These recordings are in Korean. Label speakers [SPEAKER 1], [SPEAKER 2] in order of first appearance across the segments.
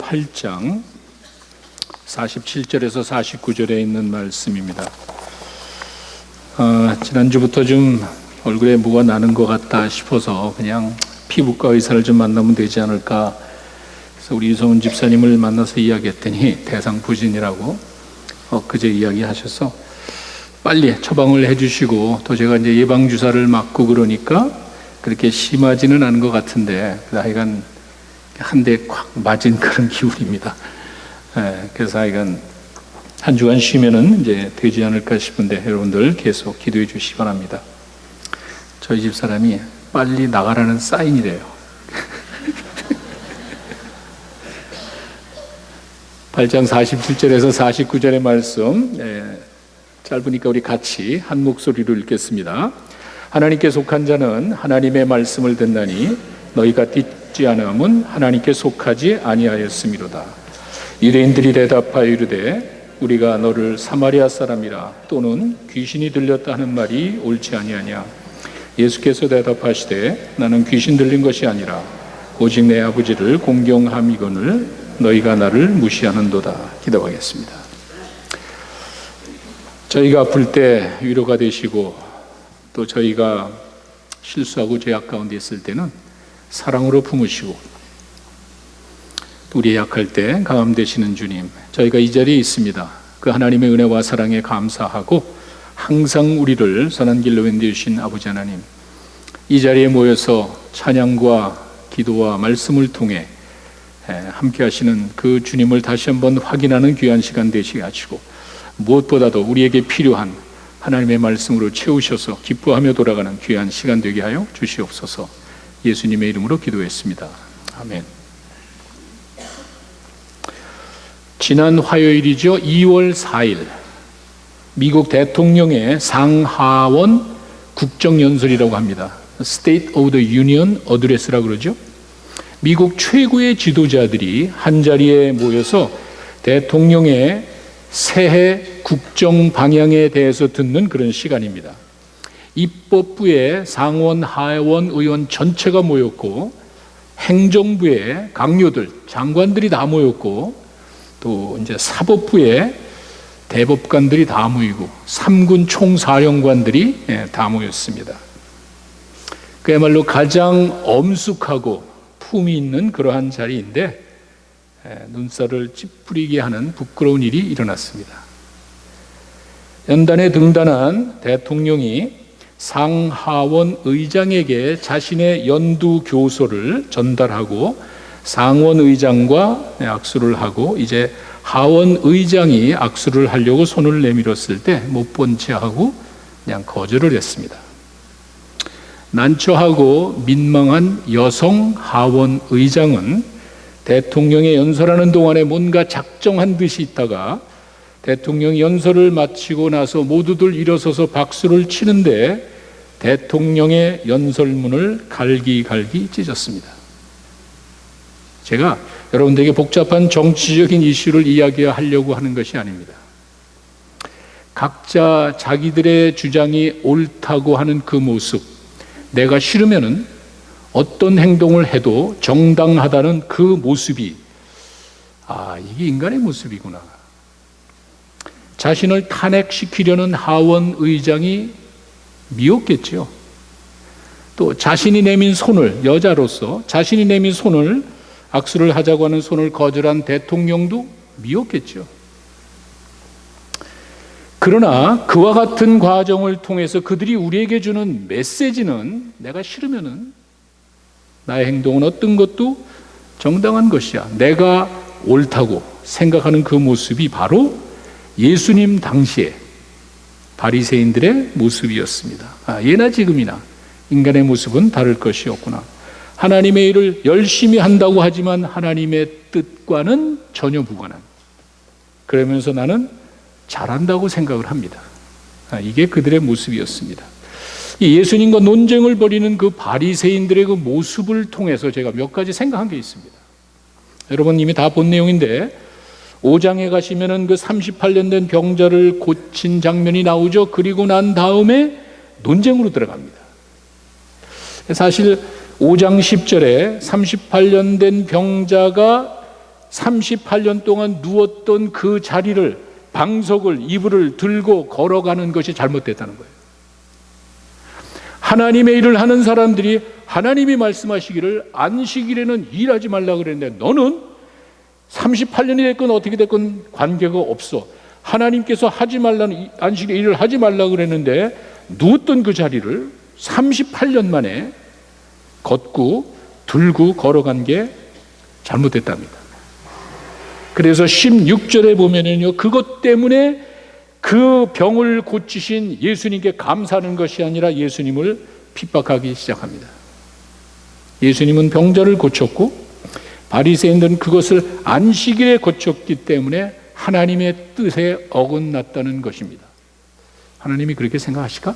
[SPEAKER 1] 8장 47절에서 49절에 있는 말씀입니다. 지난주부터 좀 얼굴에 뭐가 나는 것 같다 싶어서 그냥 피부과 의사를 좀 만나면 되지 않을까. 그래서 우리 이성훈 집사님을 만나서 이야기했더니 대상부진이라고 엊그제 이야기하셔서 빨리 처방을 해주시고, 또 제가 이제 예방주사를 맞고 그러니까 그렇게 심하지는 않은 것 같은데, 하여간 한 대 콱 맞은 그런 기운입니다. 그래서 하여간 한 주간 쉬면은 이제 되지 않을까 싶은데, 여러분들 계속 기도해 주시기 바랍니다. 저희 집 사람이 빨리 나가라는 사인이래요. 8장 47절에서 49절의 말씀, 짧으니까 우리 같이 한 목소리로 읽겠습니다. 하나님께 속한 자는 하나님의 말씀을 듣나니 너희가 듣지 않음은 하나님께 속하지 아니하였음이로다. 유대인들이 대답하여 이르되 우리가 너를 사마리아 사람이라 또는 귀신이 들렸다 하는 말이 옳지 아니하냐. 예수께서 대답하시되 나는 귀신 들린 것이 아니라 오직 내 아버지를 공경함이거늘 너희가 나를 무시하는도다. 기도하겠습니다. 저희가 아플 때 위로가 되시고, 또 저희가 실수하고 죄악 가운데 있을 때는 사랑으로 품으시고, 우리의 약할 때 강함 되시는 주님, 저희가 이 자리에 있습니다. 그 하나님의 은혜와 사랑에 감사하고 항상 우리를 선한 길로 인도해 주신 아버지 하나님, 이 자리에 모여서 찬양과 기도와 말씀을 통해 함께 하시는 그 주님을 다시 한번 확인하는 귀한 시간 되시게 하시고, 무엇보다도 우리에게 필요한 하나님의 말씀으로 채우셔서 기뻐하며 돌아가는 귀한 시간 되게 하여 주시옵소서. 예수님의 이름으로 기도했습니다. 아멘. 지난 화요일이죠. 2월 4일 미국 대통령의 상하원 국정연설이라고 합니다. State of the Union Address라고 그러죠. 미국 최고의 지도자들이 한자리에 모여서 대통령의 새해 국정 방향에 대해서 듣는 그런 시간입니다. 입법부의 상원, 하원 의원 전체가 모였고, 행정부의 강요들, 장관들이 다 모였고, 또 이제 사법부의 대법관들이 다 모이고, 3군 총사령관들이 다 모였습니다. 그야말로 가장 엄숙하고 품이 있는 그러한 자리인데, 눈살을 찌푸리게 하는 부끄러운 일이 일어났습니다. 연단에 등단한 대통령이 상하원 의장에게 자신의 연두 교서를 전달하고 상원 의장과 악수를 하고, 이제 하원 의장이 악수를 하려고 손을 내밀었을 때 못 본 채 하고 그냥 거절을 했습니다. 난처하고 민망한 여성 하원 의장은 대통령의 연설하는 동안에 뭔가 작정한 듯이 있다가 대통령이 연설을 마치고 나서 모두들 일어서서 박수를 치는데 대통령의 연설문을 갈기갈기 찢었습니다. 제가 여러분들에게 복잡한 정치적인 이슈를 이야기하려고 하는 것이 아닙니다. 각자 자기들의 주장이 옳다고 하는 그 모습, 내가 싫으면은 어떤 행동을 해도 정당하다는 그 모습이, 이게 인간의 모습이구나. 자신을 탄핵시키려는 하원 의장이 미웠겠죠. 또 자신이 내민 손을, 여자로서 자신이 내민 손을, 악수를 하자고 하는 손을 거절한 대통령도 미웠겠죠. 그러나 그와 같은 과정을 통해서 그들이 우리에게 주는 메시지는, 내가 싫으면은 나의 행동은 어떤 것도 정당한 것이야, 내가 옳다고 생각하는 그 모습이 바로 예수님 당시에 바리새인들의 모습이었습니다. 예나 지금이나 인간의 모습은 다를 것이 없구나. 하나님의 일을 열심히 한다고 하지만 하나님의 뜻과는 전혀 무관한, 그러면서 나는 잘한다고 생각을 합니다. 이게 그들의 모습이었습니다. 예수님과 논쟁을 벌이는 그 바리새인들의 그 모습을 통해서 제가 몇 가지 생각한 게 있습니다. 여러분 이미 다 본 내용인데 5장에 가시면은 그 38년 된 병자를 고친 장면이 나오죠. 그리고 난 다음에 논쟁으로 들어갑니다. 사실 5장 10절에 38년 된 병자가 38년 동안 누웠던 그 자리를, 방석을, 이불을 들고 걸어가는 것이 잘못됐다는 거예요. 하나님의 일을 하는 사람들이 하나님이 말씀하시기를 안식일에는 일하지 말라 그랬는데 너는 38년이 됐건 어떻게 됐건 관계가 없어. 하나님께서 하지 말라는 안식일 일을 하지 말라 그랬는데 누웠던 그 자리를 38년 만에 걷고 들고 걸어간 게 잘못됐답니다. 그래서 16절에 보면은요, 그것 때문에 그 병을 고치신 예수님께 감사하는 것이 아니라 예수님을 핍박하기 시작합니다. 예수님은 병자를 고쳤고 바리새인들은 그것을 안식일에 고쳤기 때문에 하나님의 뜻에 어긋났다는 것입니다. 하나님이 그렇게 생각하실까?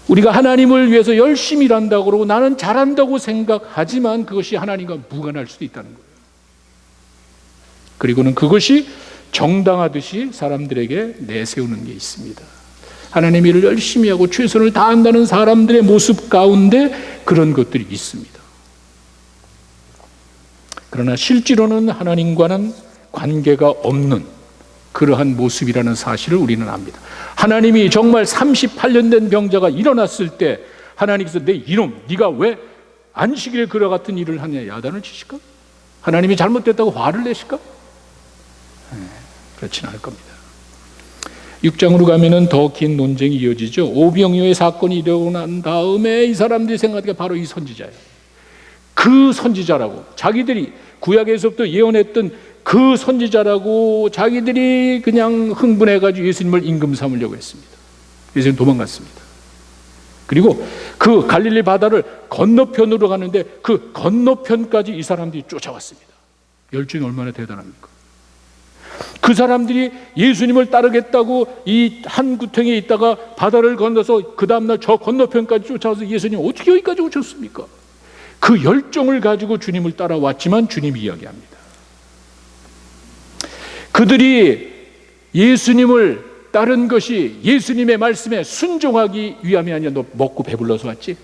[SPEAKER 1] 우리가 하나님을 위해서 열심히 일한다고 그러고 나는 잘한다고 생각하지만 그것이 하나님과 무관할 수도 있다는 거예요. 그리고는 그것이 정당하듯이 사람들에게 내세우는 게 있습니다. 하나님 일을 열심히 하고 최선을 다한다는 사람들의 모습 가운데 그런 것들이 있습니다. 그러나 실제로는 하나님과는 관계가 없는 그러한 모습이라는 사실을 우리는 압니다. 하나님이 정말 38년 된 병자가 일어났을 때 하나님께서 내 이놈 네가 왜 안식일에 그와 같은 일을 하냐 야단을 치실까? 하나님이 잘못됐다고 화를 내실까? 그렇지는 않을 겁니다. 6장으로 가면은 더 긴 논쟁이 이어지죠. 오병이어의 사건이 일어나고 난 다음에 이 사람들이 생각하기가 바로 이 선지자예요. 그 선지자라고 자기들이 구약에서부터 예언했던 그 선지자라고 자기들이 그냥 흥분해가지고 예수님을 임금 삼으려고 했습니다. 예수님 도망갔습니다. 그리고 그 갈릴리 바다를 건너편으로 가는데 그 건너편까지 이 사람들이 쫓아왔습니다. 열정이 얼마나 대단합니까? 그 사람들이 예수님을 따르겠다고 이 한 구덩이에 있다가 바다를 건너서 그 다음날 저 건너편까지 쫓아와서 예수님 어떻게 여기까지 오셨습니까? 그 열정을 가지고 주님을 따라왔지만 주님이 이야기합니다. 그들이 예수님을 따른 것이 예수님의 말씀에 순종하기 위함이 아니라 너 먹고 배불러서 왔지?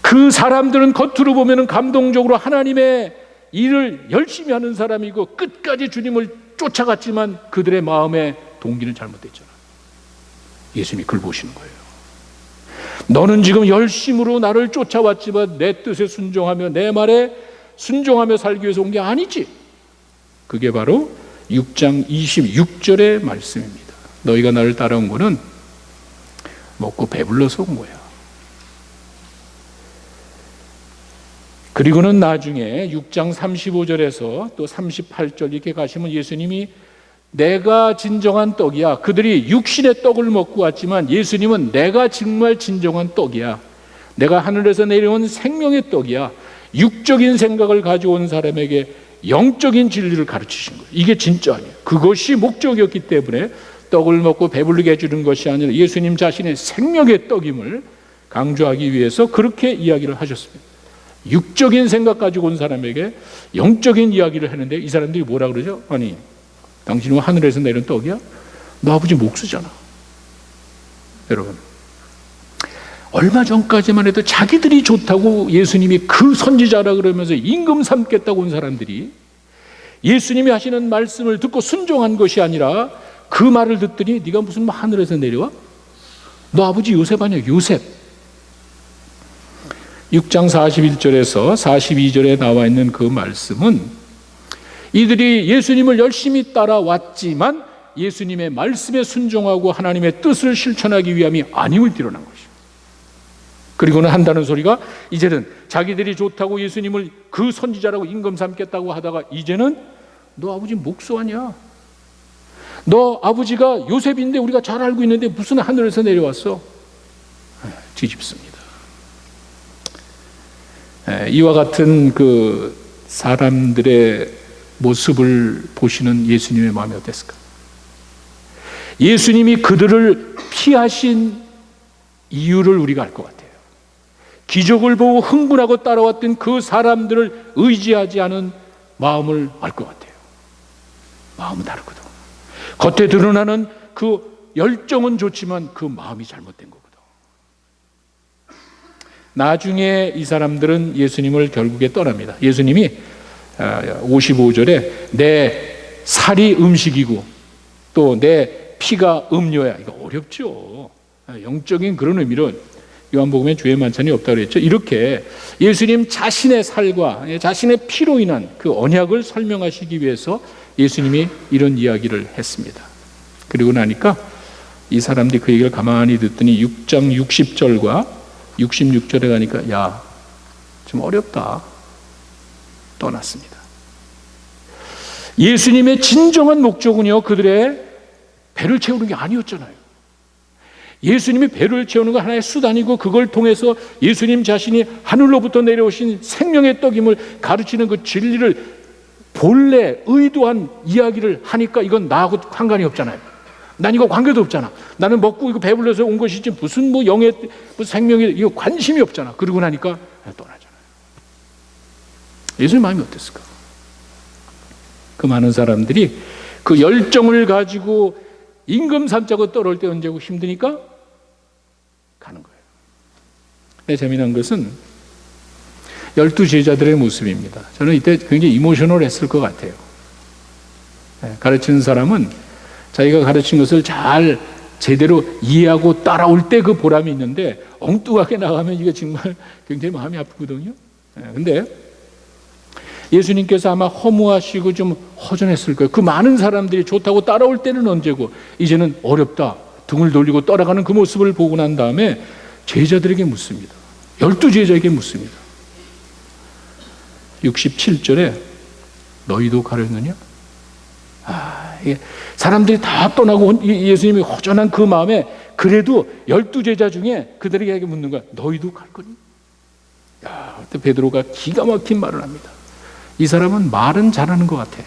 [SPEAKER 1] 그 사람들은 겉으로 보면 감동적으로 하나님의 일을 열심히 하는 사람이고 끝까지 주님을 쫓아갔지만 그들의 마음의 동기는 잘못됐잖아. 예수님이 그걸 보시는 거예요. 너는 지금 열심으로 나를 쫓아왔지만 내 뜻에 순종하며 내 말에 순종하며 살기 위해서 온 게 아니지. 그게 바로 6장 26절의 말씀입니다. 너희가 나를 따라온 거는 먹고 배불러서 온 거야. 그리고는 나중에 6장 35절에서 또 38절 이렇게 가시면 예수님이 내가 진정한 떡이야. 그들이 육신의 떡을 먹고 왔지만 예수님은 내가 정말 진정한 떡이야. 내가 하늘에서 내려온 생명의 떡이야. 육적인 생각을 가져온 사람에게 영적인 진리를 가르치신 거예요. 이게 진짜 아니에요. 그것이 목적이었기 때문에 떡을 먹고 배부르게 해주는 것이 아니라 예수님 자신의 생명의 떡임을 강조하기 위해서 그렇게 이야기를 하셨습니다. 육적인 생각 가지고 온 사람에게 영적인 이야기를 했는데 이 사람들이 뭐라 그러죠? 아니 당신은 하늘에서 내린 떡이야? 너 아버지 목수잖아. 여러분 얼마 전까지만 해도 자기들이 좋다고 예수님이 그 선지자라 그러면서 임금 삼겠다고 온 사람들이 예수님이 하시는 말씀을 듣고 순종한 것이 아니라 그 말을 듣더니 네가 무슨 하늘에서 내려와? 너 아버지 요셉 아니야? 요셉. 6장 41절에서 42절에 나와 있는 그 말씀은 이들이 예수님을 열심히 따라왔지만 예수님의 말씀에 순종하고 하나님의 뜻을 실천하기 위함이 아님을 드러난 것이죠. 그리고는 한다는 소리가 이제는 자기들이 좋다고 예수님을 그 선지자라고 임금 삼겠다고 하다가 이제는 너 아버지 목수 아니야? 너 아버지가 요셉인데 우리가 잘 알고 있는데 무슨 하늘에서 내려왔어? 뒤집습니다. 이와 같은 그 사람들의 모습을 보시는 예수님의 마음이 어땠을까? 예수님이 그들을 피하신 이유를 우리가 알 것 같아요. 기적을 보고 흥분하고 따라왔던 그 사람들을 의지하지 않은 마음을 알 것 같아요. 마음은 다르거든. 겉에 드러나는 그 열정은 좋지만 그 마음이 잘못된 거거든. 나중에 이 사람들은 예수님을 결국에 떠납니다. 예수님이 55절에 내 살이 음식이고 또 내 피가 음료야. 이거 어렵죠. 영적인 그런 의미로 요한복음에 주의 만찬이 없다고 그랬죠. 이렇게 예수님 자신의 살과 자신의 피로 인한 그 언약을 설명하시기 위해서 예수님이 이런 이야기를 했습니다. 그리고 나니까 이 사람들이 그 얘기를 가만히 듣더니 6장 60절과 66절에 가니까 야, 좀 어렵다. 떠났습니다. 예수님의 진정한 목적은요, 그들의 배를 채우는 게 아니었잖아요. 예수님이 배를 채우는 건 하나의 수단이고 그걸 통해서 예수님 자신이 하늘로부터 내려오신 생명의 떡임을 가르치는 그 진리를 본래 의도한 이야기를 하니까 이건 나하고 상관이 없잖아요. 난 이거 관계도 없잖아. 나는 먹고 이거 배불러서 온 것이지 무슨 뭐 영의 무슨 생명에 이거 관심이 없잖아. 그러고 나니까 떠나잖아요. 예수님 마음이 어땠을까? 그 많은 사람들이 그 열정을 가지고 임금 삼자고 떨어올 때 언제고 힘드니까 가는 거예요. 근데 재미난 것은 12제자들의 모습입니다. 저는 이때 굉장히 이모셔널했을 것 같아요. 가르치는 사람은 자기가 가르친 것을 잘 제대로 이해하고 따라올 때 그 보람이 있는데 엉뚱하게 나가면 이게 정말 굉장히 마음이 아프거든요. 근데 예수님께서 아마 허무하시고 좀 허전했을 거예요. 그 많은 사람들이 좋다고 따라올 때는 언제고 이제는 어렵다. 등을 돌리고 떠나가는 그 모습을 보고 난 다음에 제자들에게 묻습니다. 12제자에게 묻습니다. 67절에 너희도 가려느냐? 이게 사람들이 다 떠나고 예수님이 허전한 그 마음에 그래도 12제자 중에 그들에게 묻는 거야. 너희도 갈 거니? 그때 베드로가 기가 막힌 말을 합니다. 이 사람은 말은 잘하는 것 같아.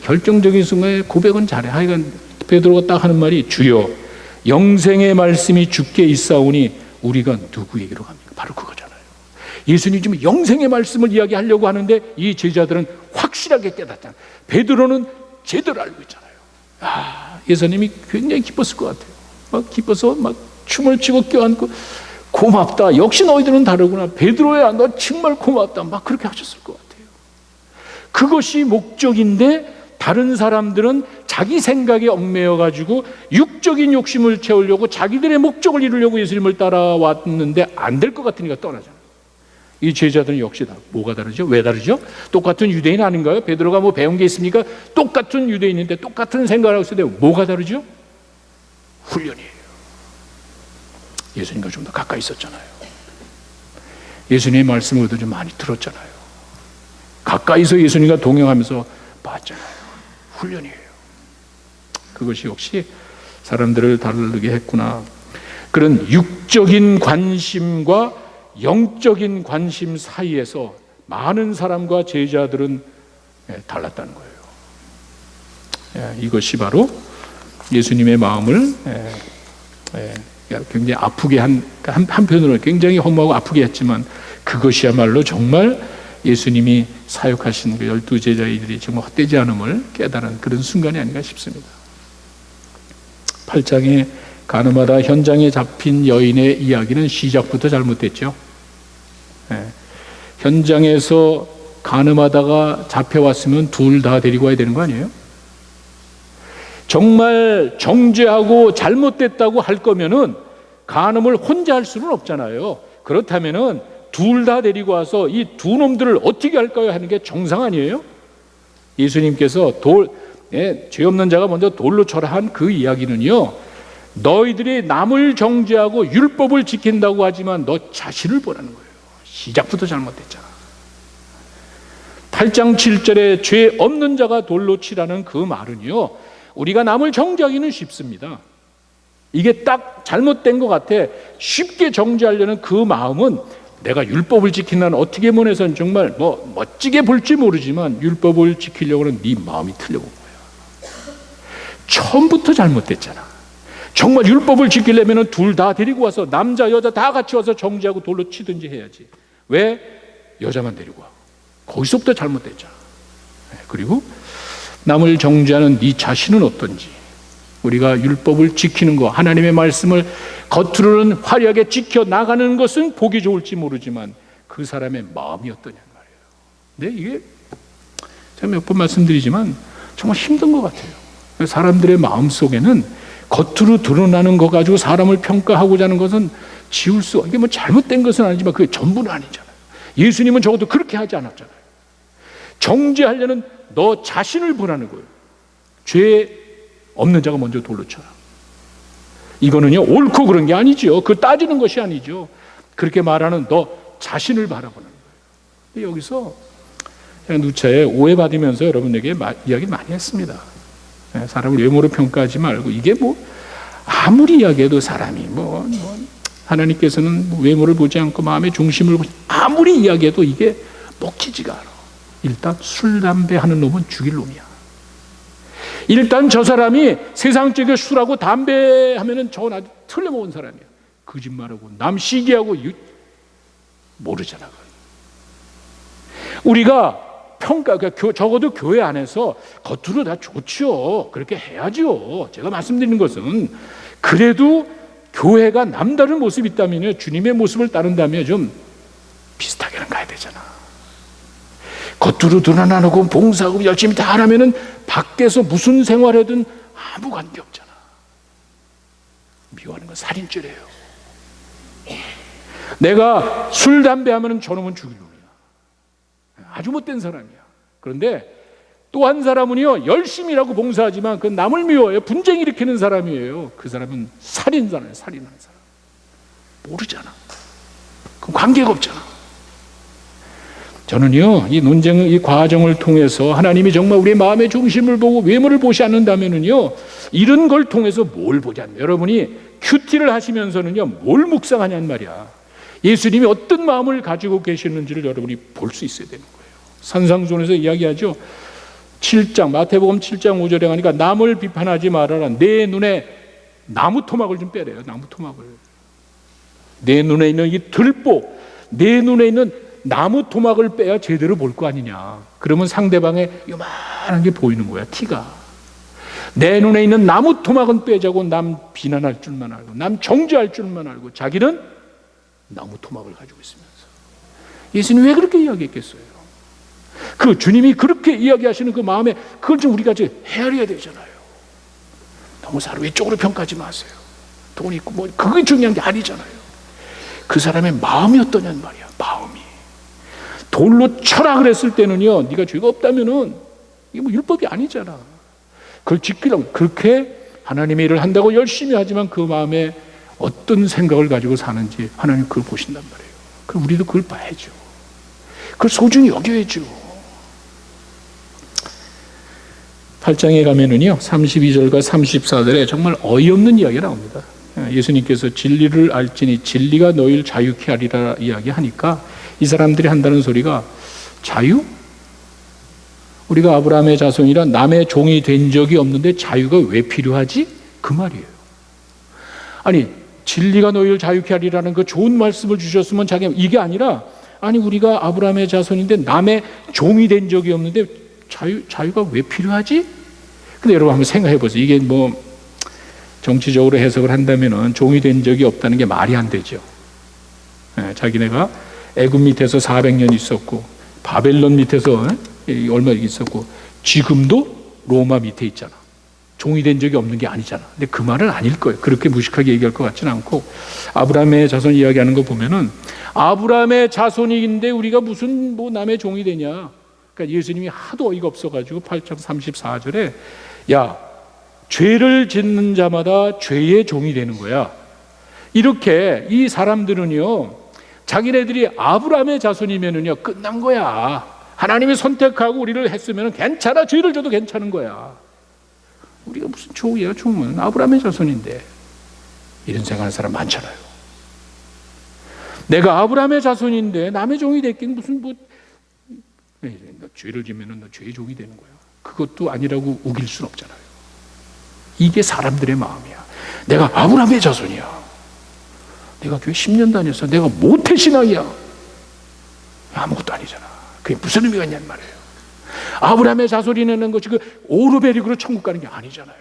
[SPEAKER 1] 결정적인 순간에 고백은 잘해. 하여간 베드로가 딱 하는 말이 주여 영생의 말씀이 주께 있사오니 우리가 누구에게로 갑니까? 바로 그거잖아요. 예수님이 지금 영생의 말씀을 이야기하려고 하는데 이 제자들은 확실하게 깨닫잖아요. 베드로는 제대로 알고 있잖아요. 예수님이 굉장히 기뻤을 것 같아요. 막 기뻐서 막 춤을 추고 껴안고 고맙다. 역시 너희들은 다르구나. 베드로야 너 정말 고맙다. 막 그렇게 하셨을 것 같아요. 그것이 목적인데 다른 사람들은 자기 생각에 얽매여 가지고 육적인 욕심을 채우려고 자기들의 목적을 이루려고 예수님을 따라왔는데 안 될 것 같으니까 떠나잖아요. 이 제자들은 역시 다 뭐가 다르죠? 왜 다르죠? 똑같은 유대인 아닌가요? 베드로가 뭐 배운 게 있습니까? 똑같은 유대인인데 똑같은 생각을 하고 있을 때 뭐가 다르죠? 훈련이에요. 예수님과 좀 더 가까이 있었잖아요. 예수님의 말씀을 좀 많이 들었잖아요. 가까이서 예수님과 동행하면서 봤잖아요. 훈련이에요. 그것이 역시 사람들을 다르게 했구나. 그런 육적인 관심과 영적인 관심 사이에서 많은 사람과 제자들은 달랐다는 거예요. 이것이 바로 예수님의 마음을 굉장히 아프게 한편으로는 굉장히 허무하고 아프게 했지만 그것이야말로 정말 예수님이 사역하신 그 12제자들이 정말 헛되지 않음을 깨달은 그런 순간이 아닌가 싶습니다. 8장에 가늠하다 현장에 잡힌 여인의 이야기는 시작부터 잘못됐죠. 현장에서 가늠하다가 잡혀왔으면 둘 다 데리고 와야 되는 거 아니에요? 정말 정죄하고 잘못됐다고 할 거면은 간음을 혼자 할 수는 없잖아요. 그렇다면은 둘 다 데리고 와서 이 두 놈들을 어떻게 할까요? 하는 게 정상 아니에요? 예수님께서 죄 없는 자가 먼저 돌로 쳐라 한 그 이야기는요, 너희들이 남을 정죄하고 율법을 지킨다고 하지만 너 자신을 보라는 거예요. 시작부터 잘못됐잖아. 8장 7절에 죄 없는 자가 돌로 치라는 그 말은요, 우리가 남을 정죄하기는 쉽습니다. 이게 딱 잘못된 것 같아. 쉽게 정죄하려는 그 마음은 내가 율법을 지킨다는 어떻게 보내서는 정말 뭐 멋지게 볼지 모르지만 율법을 지키려고 하는 네 마음이 틀려본 거야. 처음부터 잘못됐잖아. 정말 율법을 지키려면 둘 다 데리고 와서 남자 여자 다 같이 와서 정죄하고 돌로 치든지 해야지. 왜 여자만 데리고 와? 거기서부터 잘못됐잖아. 그리고 남을 정죄하는 네 자신은 어떤지 우리가 율법을 지키는 것, 하나님의 말씀을 겉으로는 화려하게 지켜 나가는 것은 보기 좋을지 모르지만 그 사람의 마음이 어떠냐 말이에요. 근데 이게 제가 몇 번 말씀드리지만 정말 힘든 것 같아요. 사람들의 마음 속에는 겉으로 드러나는 거 가지고 사람을 평가하고자 하는 것은 지울 수, 이게 뭐 잘못된 것은 아니지만 그게 전부는 아니잖아요. 예수님은 적어도 그렇게 하지 않았잖아요. 정죄하려는 너 자신을 보라는 거예요. 죄 없는 자가 먼저 돌로 쳐라. 이거는요, 옳고 그런 게 아니죠. 그 따지는 것이 아니죠. 그렇게 말하는 너 자신을 바라보는 거예요. 여기서 누차에 오해받으면서 여러분에게 이야기 많이 했습니다. 사람을 외모로 평가하지 말고, 이게 뭐 아무리 이야기해도 사람이 하나님께서는 외모를 보지 않고 마음의 중심을 보지, 아무리 이야기해도 이게 먹히지가 않아. 일단 술, 담배 하는 놈은 죽일 놈이야. 일단 저 사람이 세상적인 술하고 담배 하면은 저건 아주 틀려먹은 사람이야. 거짓말하고 남 시기하고 모르잖아. 우리가 적어도 교회 안에서 겉으로 다 좋지요. 그렇게 해야지요. 제가 말씀드리는 것은 그래도 교회가 남다른 모습이 있다면, 주님의 모습을 따른다면 좀 비슷하게는 가야 되잖아. 겉으로 드러나고 봉사하고 열심히 다 하면은 밖에서 무슨 생활하든 아무 관계 없잖아. 미워하는 건 살인죄래요. 내가 술, 담배 하면은 저놈은 죽일 놈이야. 아주 못된 사람이야. 그런데 또 한 사람은요, 열심히 일하고 봉사하지만 그 남을 미워해요. 분쟁 일으키는 사람이에요. 그 사람은 살인자예요. 살인하는 사람. 모르잖아. 그 관계가 없잖아. 저는요, 이 논쟁, 이 과정을 통해서 하나님이 정말 우리의 마음의 중심을 보고 외모를 보지 않는다면은요, 이런 걸 통해서 뭘 보지 않나요? 여러분이 큐티를 하시면서는요, 뭘 묵상하냔 말이야. 예수님이 어떤 마음을 가지고 계시는지를 여러분이 볼 수 있어야 되는 거예요. 산상수훈에서 이야기하죠. 7장, 마태복음 7장 5절에 가니까 남을 비판하지 말아라. 내 눈에 나무 토막을 좀 빼래요. 나무 토막을. 내 눈에 있는 이 들보, 내 눈에 있는 나무 토막을 빼야 제대로 볼 거 아니냐. 그러면 상대방의 요만한 게 보이는 거야, 티가. 내 눈에 있는 나무 토막은 빼자고 남 비난할 줄만 알고, 남 정죄할 줄만 알고, 자기는 나무 토막을 가지고 있으면서. 예수님 왜 그렇게 이야기했겠어요? 그 주님이 그렇게 이야기하시는 그 마음에 그걸 좀 우리가 이제 헤아려야 되잖아요. 너무 사람 외적으로 평가하지 마세요. 돈 있고 뭐 그게 중요한 게 아니잖아요. 그 사람의 마음이 어떠냐는 말이야. 마음이. 돌로 쳐라 그랬을 때는요, 네가 죄가 없다면은 이게 뭐 율법이 아니잖아. 그걸 지키려고 그렇게 하나님의 일을 한다고 열심히 하지만 그 마음에 어떤 생각을 가지고 사는지 하나님 그걸 보신단 말이에요. 그럼 우리도 그걸 봐야죠. 그걸 소중히 여겨야죠. 8장에 가면은요, 32절과 34절에 정말 어이없는 이야기가 나옵니다. 예수님께서 진리를 알지니 진리가 너희를 자유케 하리라 이야기하니까 이 사람들이 한다는 소리가, 자유? 우리가 아브라함의 자손이라 남의 종이 된 적이 없는데 자유가 왜 필요하지? 그 말이에요. 아니, 진리가 너희를 자유케 하리라는 그 좋은 말씀을 주셨으면 자기가 이게 아니라, 아니 우리가 아브라함의 자손인데 남의 종이 된 적이 없는데 자유가 왜 필요하지? 근데 여러분 한번 생각해 보세요. 이게 뭐 정치적으로 해석을 한다면은 종이 된 적이 없다는 게 말이 안 되죠. 자기네가 애굽 밑에서 400년 있었고 바벨론 밑에서 얼마 있었고 지금도 로마 밑에 있잖아. 종이 된 적이 없는 게 아니잖아. 근데 그 말은 아닐 거예요. 그렇게 무식하게 얘기할 것 같지는 않고, 아브라함의 자손 이야기하는 거 보면은 아브라함의 자손인데 우리가 무슨 뭐 남의 종이 되냐. 그러니까 예수님이 하도 어이가 없어가지고 8장 34절에 야, 죄를 짓는 자마다 죄의 종이 되는 거야. 이렇게 이 사람들은요, 자기네들이 아브라함의 자손이면은요 끝난 거야. 하나님이 선택하고 우리를 했으면 괜찮아. 죄를 져도 괜찮은 거야. 우리가 무슨 종이야, 종은 아브라함의 자손인데. 이런 생각하는 사람 많잖아요. 내가 아브라함의 자손인데 남의 종이 됐긴 무슨 뭐 너 죄를 지면은 너 죄의 종이 되는 거야. 그것도 아니라고 우길 순 없잖아요. 이게 사람들의 마음이야. 내가 아브라함의 자손이야. 내가 교회 10년 다녔어. 내가 모태신앙이야. 아무것도 아니잖아. 그게 무슨 의미가 있냐는 말이에요. 아브라함의 자손이라는 것이 그 오르베릭으로 천국 가는 게 아니잖아요.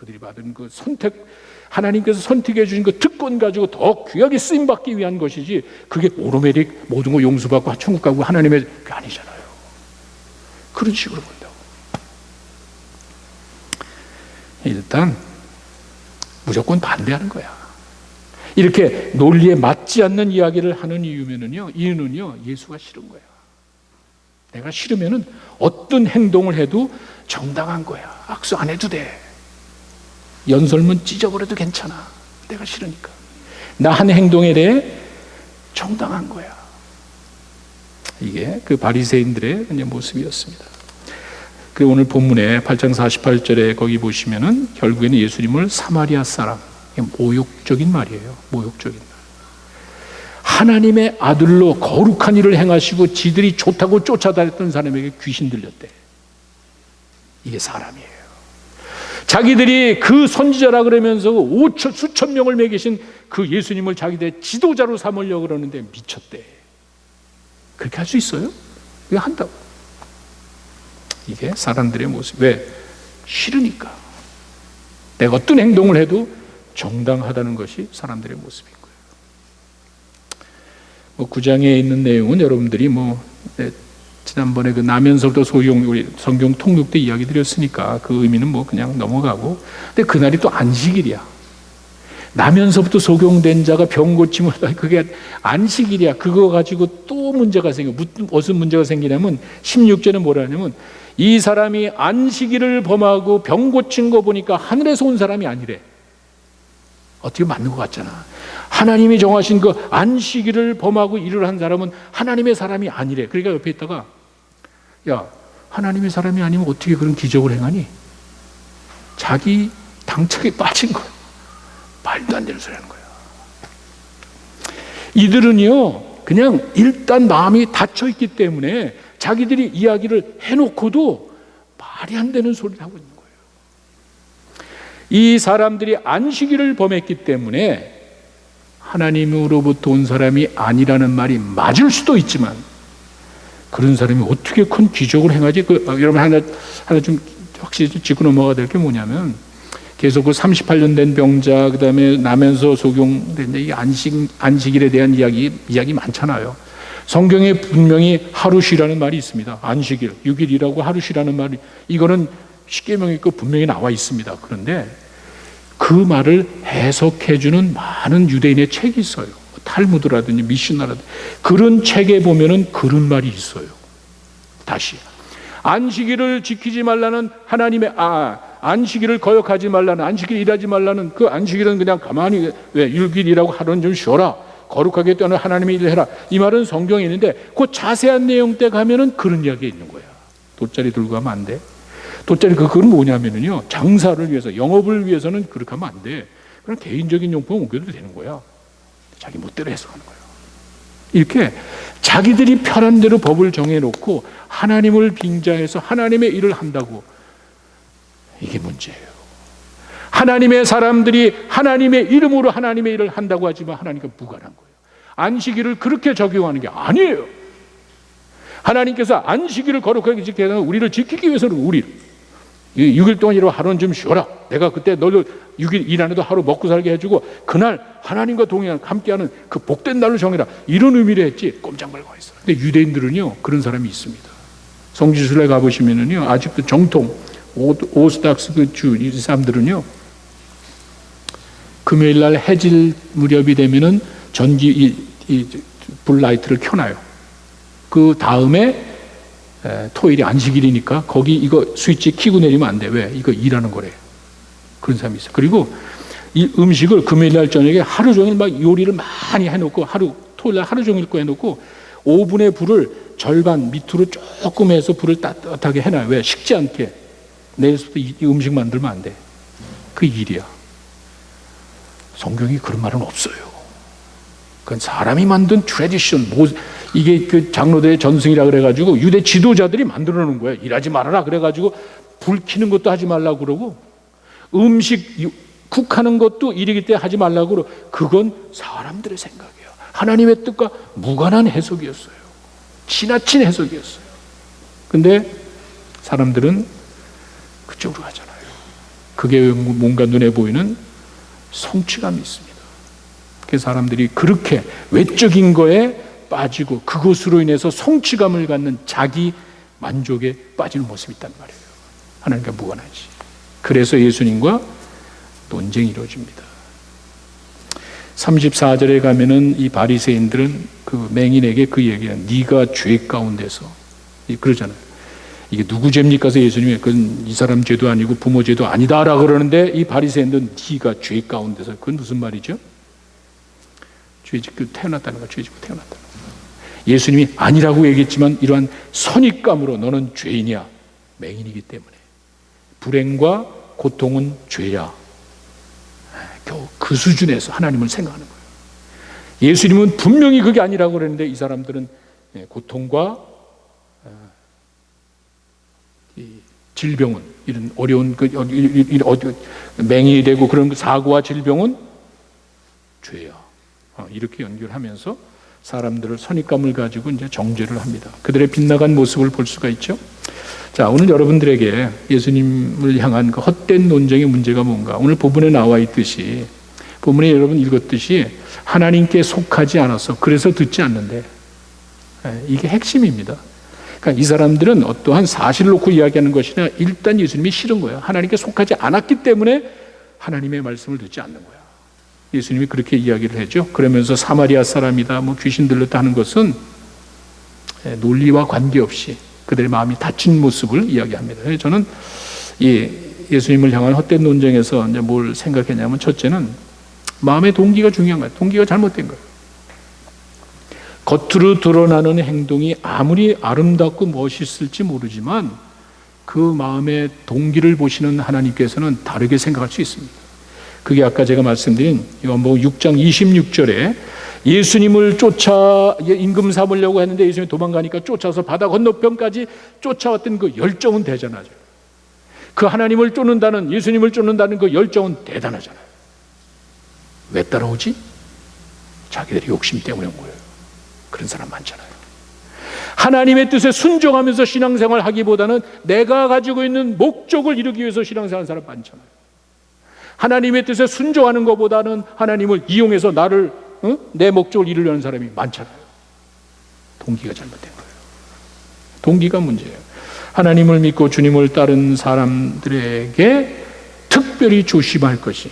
[SPEAKER 1] 그들이 받은 그 선택, 하나님께서 선택해 주신 그 특권 가지고 더 귀하게 쓰임 받기 위한 것이지, 그게 오로매릭 모든 거 용서받고 천국 가고 하나님의 게 아니잖아요. 그런 식으로 본다고. 일단 무조건 반대하는 거야. 이렇게 논리에 맞지 않는 이야기를 하는 이유는요, 예수가 싫은 거야. 내가 싫으면은 어떤 행동을 해도 정당한 거야. 악수 안 해도 돼. 연설문 찢어버려도 괜찮아. 내가 싫으니까. 나 한 행동에 대해 정당한 거야. 이게 그 바리새인들의 모습이었습니다. 그 오늘 본문에 8장 48절에 거기 보시면은 결국에는 예수님을 사마리아 사람, 모욕적인 말이에요. 모욕적인 말. 하나님의 아들로 거룩한 일을 행하시고 지들이 좋다고 쫓아다녔던 사람에게 귀신 들렸대. 이게 사람이에요. 자기들이 그 선지자라 그러면서 수천 명을 먹이신 그 예수님을 자기들의 지도자로 삼으려고 그러는데 미쳤대. 그렇게 할 수 있어요? 왜 한다고? 이게 사람들의 모습. 왜? 싫으니까. 내가 어떤 행동을 해도 정당하다는 것이 사람들의 모습인 거예요. 9장에 있는 내용은 여러분들이 지난번에 그 나면서부터 소용, 우리 성경 통독 때 이야기 드렸으니까 그 의미는 그냥 넘어가고. 근데 그날이 또 안식일이야. 나면서부터 소경된 자가 병 고침을, 그게 안식일이야. 그거 가지고 또 문제가 생겨. 무슨 문제가 생기냐면 16절에 뭐라 하냐면, 이 사람이 안식일을 범하고 병 고친 거 보니까 하늘에서 온 사람이 아니래. 어떻게 맞는 것 같잖아. 하나님이 정하신 그 안식일을 범하고 일을 한 사람은 하나님의 사람이 아니래. 그러니까 옆에 있다가, 야, 하나님의 사람이 아니면 어떻게 그런 기적을 행하니? 자기 당착에 빠진 거야. 말도 안 되는 소리 하는 거야. 이들은요, 그냥 일단 마음이 닫혀 있기 때문에 자기들이 이야기를 해놓고도 말이 안 되는 소리를 하고 있는 거예요. 이 사람들이 안식일을 범했기 때문에 하나님으로부터 온 사람이 아니라는 말이 맞을 수도 있지만, 그런 사람이 어떻게 큰 기적을 행하지? 여러분 하나 좀 확실히 짚고 넘어가야 될 게 뭐냐면, 계속 그 38년 된 병자, 그 다음에 나면서 소경된 이 안식일에 대한 이야기 많잖아요. 성경에 분명히 하루 쉬라는 말이 있습니다. 안식일, 6일이라고 하루 쉬라는 말이, 이거는 십계명에 분명히 나와 있습니다. 그런데 그 말을 해석해주는 많은 유대인의 책이 있어요. 탈무드라든지 미슈나라든지 그런 책에 보면은 그런 말이 있어요. 다시 안식일을 지키지 말라는 하나님의 안식일을 거역하지 말라는, 안식일 일하지 말라는, 그 안식일은 그냥 가만히, 왜 6일이라고 하루는 좀 쉬어라, 거룩하게 떠는 하나님의 일을 해라, 이 말은 성경에 있는데 그 자세한 내용 때 가면은 그런 이야기가 있는 거야. 돗자리 들고 가면 안 돼. 돗자리 그건 뭐냐면은요, 장사를 위해서, 영업을 위해서는 그렇게 하면 안 돼. 그냥 개인적인 용품 옮겨도 되는 거야. 자기 멋대로 해석하는 거야. 이렇게 자기들이 편한 대로 법을 정해놓고 하나님을 빙자해서 하나님의 일을 한다고. 이게 문제예요. 하나님의 사람들이 하나님의 이름으로 하나님의 일을 한다고 하지만 하나님과 무관한 거예요. 안식일을 그렇게 적용하는 게 아니에요. 하나님께서 안식일을 거룩하게 지켜야 되는, 우리를 지키기 위해서는 6일 동안 일하고 하루는 좀 쉬어라. 내가 그때 너를 6일 일 안 해도 하루 먹고 살게 해주고 그날 하나님과 함께하는 그 복된 날로 정해라. 이런 의미로 했지 꼼짝 말고 있어. 근데 유대인들은요, 그런 사람이 있습니다. 성지순례 가보시면은요, 아직도 정통 오스닥스 그 주 이 사람들은요, 금요일 날 해질 무렵이 되면은 전기 불라이트를 켜놔요. 그 다음에 토요일이 안식일이니까 거기 이거 스위치 켜고 내리면 안 돼. 왜? 이거 일하는 거래. 그런 사람이 있어요. 그리고 이 음식을 금요일 날 저녁에 하루 종일 막 요리를 많이 해놓고, 토요일 날 하루 종일 거 해놓고 오븐의 불을 절반 밑으로 조금 해서 불을 따뜻하게 해놔요. 왜? 식지 않게. 내일부터 이 음식 만들면 안 돼. 그 일이야. 성경이 그런 말은 없어요. 그건 사람이 만든 트래디션, 이게 그 장로들의 전승이라 그래가지고 유대 지도자들이 만들어 놓은 거예요. 일하지 말아라 그래가지고 불 켜는 것도 하지 말라고 그러고, 음식 쿡하는 것도 일이기 때문에 하지 말라고 그러고, 그건 사람들의 생각이에요. 하나님의 뜻과 무관한 해석이었어요. 지나친 해석이었어요. 근데 사람들은 그쪽으로 가잖아요. 그게 뭔가 눈에 보이는 성취감이 있습니다. 그 사람들이 그렇게 외적인 거에 빠지고 그것으로 인해서 성취감을 갖는 자기 만족에 빠지는 모습이 있단 말이에요. 하나님과 무관하지. 그래서 예수님과 논쟁이 이루어집니다. 34절에 가면은 이 바리새인들은 그 맹인에게 그 얘기야. 네가 죄 가운데서 그러잖아요. 이게 누구 죄입니까? 그래서 예수님이 그건 이 사람 죄도 아니고 부모 죄도 아니다라 그러는데 이 바리새인들은 네가 죄 가운데서 그건 무슨 말이죠? 죄 짓고 태어났다는 거, 죄 짓고 태어났다는 거. 예수님이 아니라고 얘기했지만 이러한 선입감으로 너는 죄인이야. 맹인이기 때문에. 불행과 고통은 죄야. 겨우 그 수준에서 하나님을 생각하는 거예요. 예수님은 분명히 그게 아니라고 그랬는데 이 사람들은 고통과 질병은 이런 어려운 맹인이 되고 그런 사고와 질병은 죄야. 이렇게 연결하면서 사람들을 선입감을 가지고 이제 정죄를 합니다. 그들의 빗나간 모습을 볼 수가 있죠. 자, 오늘 여러분들에게 예수님을 향한 그 헛된 논쟁의 문제가 뭔가? 오늘 본문에 나와 있듯이, 본문에 여러분 읽었듯이 하나님께 속하지 않아서 그래서 듣지 않는데, 이게 핵심입니다. 그러니까 이 사람들은 어떠한 사실을 놓고 이야기하는 것이 아니라 일단 예수님이 싫은 거예요. 하나님께 속하지 않았기 때문에 하나님의 말씀을 듣지 않는 거야. 예수님이 그렇게 이야기를 했죠. 그러면서 사마리아 사람이다, 뭐 귀신 들렸다 하는 것은 논리와 관계없이 그들의 마음이 닫힌 모습을 이야기합니다. 저는 이 예수님을 향한 헛된 논쟁에서 이제 뭘 생각했냐면, 첫째는 마음의 동기가 중요한 거예요. 동기가 잘못된 거예요. 겉으로 드러나는 행동이 아무리 아름답고 멋있을지 모르지만 그 마음의 동기를 보시는 하나님께서는 다르게 생각할 수 있습니다. 그게 아까 제가 말씀드린 요한복음 6장 26절에 예수님을 쫓아 임금 삼으려고 했는데 예수님이 도망가니까 쫓아서 바다 건너편까지 쫓아왔던 그 열정은 대단하죠. 그 하나님을 쫓는다는, 예수님을 쫓는다는 그 열정은 대단하잖아요. 왜 따라오지? 자기들의 욕심 때문에 온 거예요. 그런 사람 많잖아요. 하나님의 뜻에 순종하면서 신앙생활 하기보다는 내가 가지고 있는 목적을 이루기 위해서 신앙생활 하는 사람 많잖아요. 하나님의 뜻에 순종하는 것보다는 하나님을 이용해서 나를, 내 목적을 이루려는 사람이 많잖아요. 동기가 잘못된 거예요. 동기가 문제예요. 하나님을 믿고 주님을 따른 사람들에게 특별히 조심할 것이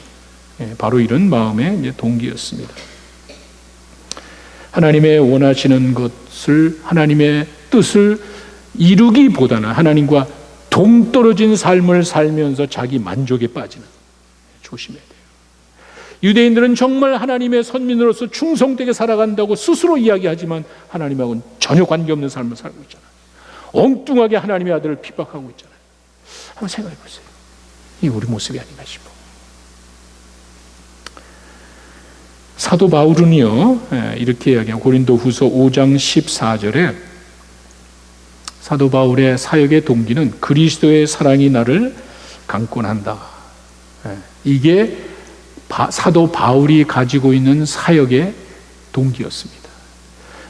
[SPEAKER 1] 바로 이런 마음의 동기였습니다. 하나님의 원하시는 것을, 하나님의 뜻을 이루기보다는 하나님과 동떨어진 삶을 살면서 자기 만족에 빠지는, 조심해야 돼요. 유대인들은 정말 하나님의 선민으로서 충성되게 살아간다고 스스로 이야기하지만 하나님하고는 전혀 관계없는 삶을 살고 있잖아요. 엉뚱하게 하나님의 아들을 핍박하고 있잖아요. 한번 생각해 보세요. 이게 우리 모습이 아닌가 싶어. 사도 바울은요, 이렇게 이야기해요. 고린도후서 5장 14절에 사도 바울의 사역의 동기는 그리스도의 사랑이 나를 강권한다. 이게 사도 바울이 가지고 있는 사역의 동기였습니다.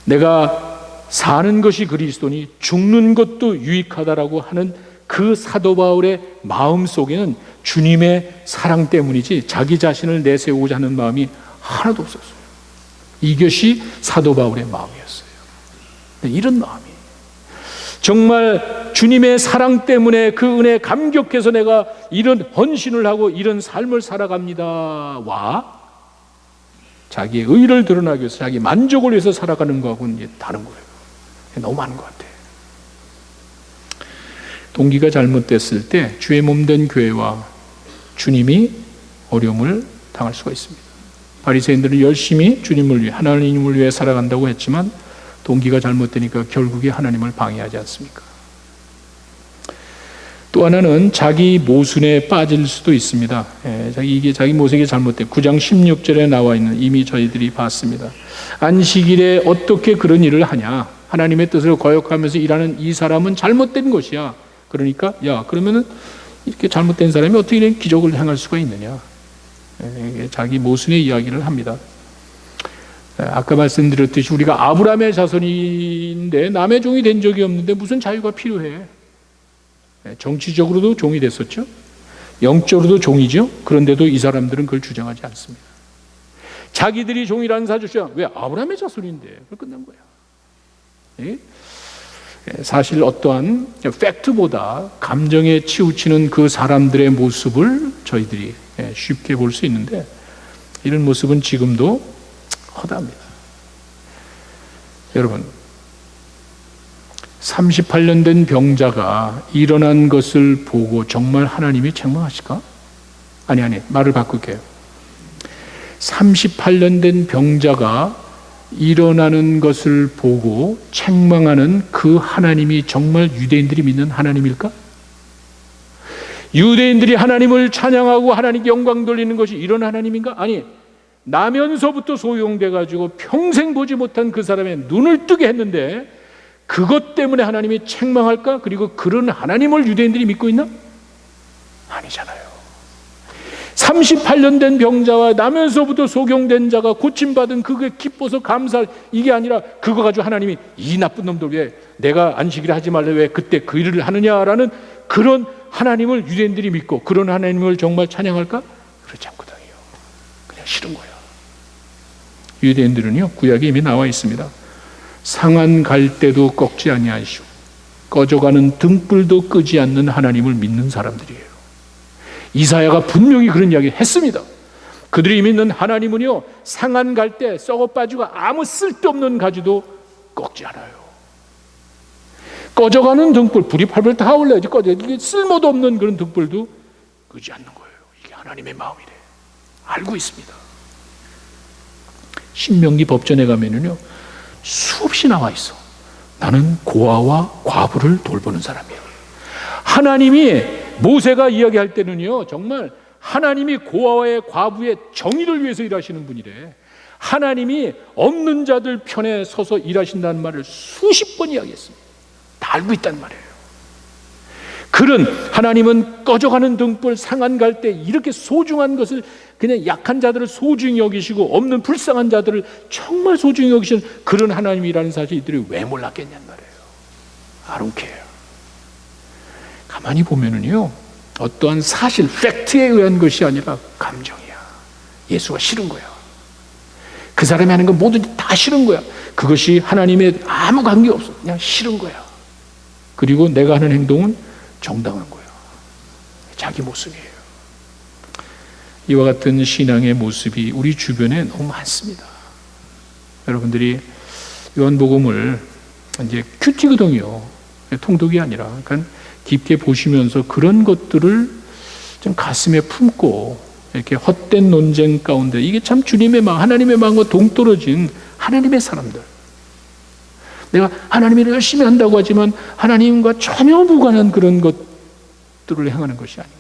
[SPEAKER 1] 내가 사는 것이 그리스도니 죽는 것도 유익하다라고 하는 그 사도 바울의 마음 속에는 주님의 사랑 때문이지 자기 자신을 내세우고자 하는 마음이 하나도 없었어요. 이것이 사도 바울의 마음이었어요. 이런 마음이 정말 주님의 사랑 때문에 그 은혜에 감격해서 내가 이런 헌신을 하고 이런 삶을 살아갑니다 와 자기의 의를 드러나기 위해서 자기 만족을 위해서 살아가는 거하고는 다른 거예요. 너무 많은 것 같아요. 동기가 잘못됐을 때 주의 몸된 교회와 주님이 어려움을 당할 수가 있습니다. 바리새인들은 열심히 주님을 위해, 하나님을 위해 살아간다고 했지만 동기가 잘못되니까 결국에 하나님을 방해하지 않습니까? 또 하나는 자기 모순에 빠질 수도 있습니다. 이게 자기 모순이 잘못된 9장 16절에 나와 있는, 이미 저희들이 봤습니다. 안식일에 어떻게 그런 일을 하냐? 하나님의 뜻을 거역하면서 일하는 이 사람은 잘못된 것이야. 그러니까 야, 그러면은 이렇게 잘못된 사람이 어떻게 이런 기적을 행할 수가 있느냐? 자기 모순의 이야기를 합니다. 아까 말씀드렸듯이 우리가 아브라함의 자손인데 남의 종이 된 적이 없는데 무슨 자유가 필요해? 정치적으로도 종이 됐었죠. 영적으로도 종이죠. 그런데도 이 사람들은 그걸 주장하지 않습니다. 자기들이 종이라는 사실 주장. 왜? 아브라함의 자손인데. 그걸 끝난 거야. 예? 사실 어떠한 팩트보다 감정에 치우치는 그 사람들의 모습을 저희들이 쉽게 볼 수 있는데, 이런 모습은 지금도 허다합니다. 여러분, 38년 된 병자가 일어난 것을 보고 정말 하나님이 책망하실까? 아니, 말을 바꿀게요. 38년 된 병자가 일어나는 것을 보고 책망하는 그 하나님이 정말 유대인들이 믿는 하나님일까? 유대인들이 하나님을 찬양하고 하나님께 영광 돌리는 것이 이런 하나님인가? 아니, 나면서부터 소용돼 가지고 평생 보지 못한 그 사람의 눈을 뜨게 했는데 그것 때문에 하나님이 책망할까? 그리고 그런 하나님을 유대인들이 믿고 있나? 아니잖아요. 38년 된 병자와 나면서부터 소경된 자가 고침받은 그게 기뻐서 감사, 이게 아니라 그거 가지고 하나님이 이 나쁜 놈들 왜 내가 안식일을 하지 말래 왜 그때 그 일을 하느냐라는 그런 하나님을 유대인들이 믿고 그런 하나님을 정말 찬양할까? 그렇지 않거든요. 그냥 싫은 거야. 유대인들은요, 구약에 이미 나와 있습니다. 상한 갈대도 꺾지 아니하시고 꺼져가는 등불도 끄지 않는 하나님을 믿는 사람들이에요. 이사야가 분명히 그런 이야기 했습니다. 그들이 믿는 하나님은요, 상한 갈대 썩어 빠지고 아무 쓸데없는 가지도 꺾지 않아요. 꺼져가는 등불, 불이 팔팔 타올라야지 꺼져. 이게 쓸모도 없는 그런 등불도 끄지 않는 거예요. 이게 하나님의 마음이래. 알고 있습니다. 신명기 법전에 가면은요, 수없이 나와 있어. 나는 고아와 과부를 돌보는 사람이에요. 하나님이 모세가 이야기할 때는요, 정말 하나님이 고아와의 과부의 정의를 위해서 일하시는 분이래. 하나님이 없는 자들 편에 서서 일하신다는 말을 수십 번 이야기했습니다. 다 알고 있단 말이에요. 그런 하나님은 꺼져가는 등불, 상한 갈대, 이렇게 소중한 것을 그냥 약한 자들을 소중히 여기시고 없는 불쌍한 자들을 정말 소중히 여기시는 그런 하나님이라는 사실 이들이 왜 몰랐겠냔 말이에요. I don't care. 가만히 보면은요, 어떠한 사실, 팩트에 의한 것이 아니라 감정이야. 예수가 싫은 거야. 그 사람이 하는 건 뭐든지 다 싫은 거야. 그것이 하나님의 아무 관계 없어. 그냥 싫은 거야. 그리고 내가 하는 행동은 정당한 거야. 자기 모습이에요. 이와 같은 신앙의 모습이 우리 주변에 너무 많습니다. 여러분들이 요한복음을 이제 큐티거든요. 통독이 아니라. 그러니까 깊게 보시면서 그런 것들을 좀 가슴에 품고 이렇게 헛된 논쟁 가운데 이게 참 주님의 마음, 하나님의 마음과 동떨어진 하나님의 사람들. 내가 하나님이 열심히 한다고 하지만 하나님과 전혀 무관한 그런 것들을 행하는 것이 아닌가.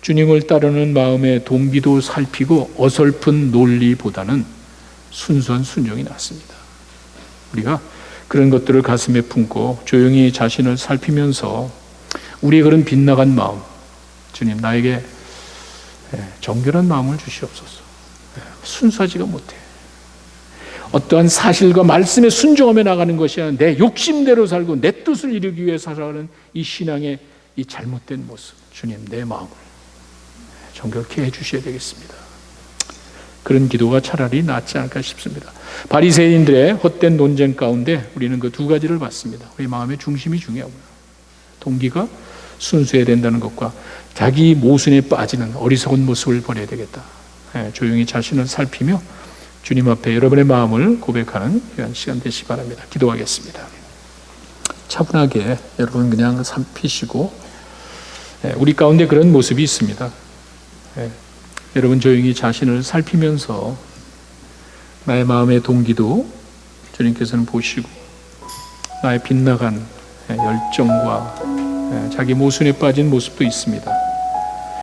[SPEAKER 1] 주님을 따르는 마음의 동기도 살피고 어설픈 논리보다는 순수한 순종이 낫습니다. 우리가 그런 것들을 가슴에 품고 조용히 자신을 살피면서 우리의 그런 빗나간 마음, 주님 나에게 정결한 마음을 주시옵소서. 순수하지가 못해. 어떠한 사실과 말씀에 순종하며 나가는 것이 아니라 내 욕심대로 살고 내 뜻을 이루기 위해서 살아가는 이 신앙의 이 잘못된 모습, 주님 내 마음을 정결케 해주셔야 되겠습니다. 그런 기도가 차라리 낫지 않을까 싶습니다. 바리새인들의 헛된 논쟁 가운데 우리는 그 두 가지를 봤습니다. 우리 마음의 중심이 중요하고요. 동기가 순수해야 된다는 것과 자기 모순에 빠지는 어리석은 모습을 버려야 되겠다. 조용히 자신을 살피며 주님 앞에 여러분의 마음을 고백하는 귀한 시간 되시기 바랍니다. 기도하겠습니다. 차분하게 여러분 그냥 살피시고, 우리 가운데 그런 모습이 있습니다. 여러분 조용히 자신을 살피면서 나의 마음의 동기도 주님께서는 보시고 나의 빗나간 열정과 자기 모순에 빠진 모습도 있습니다.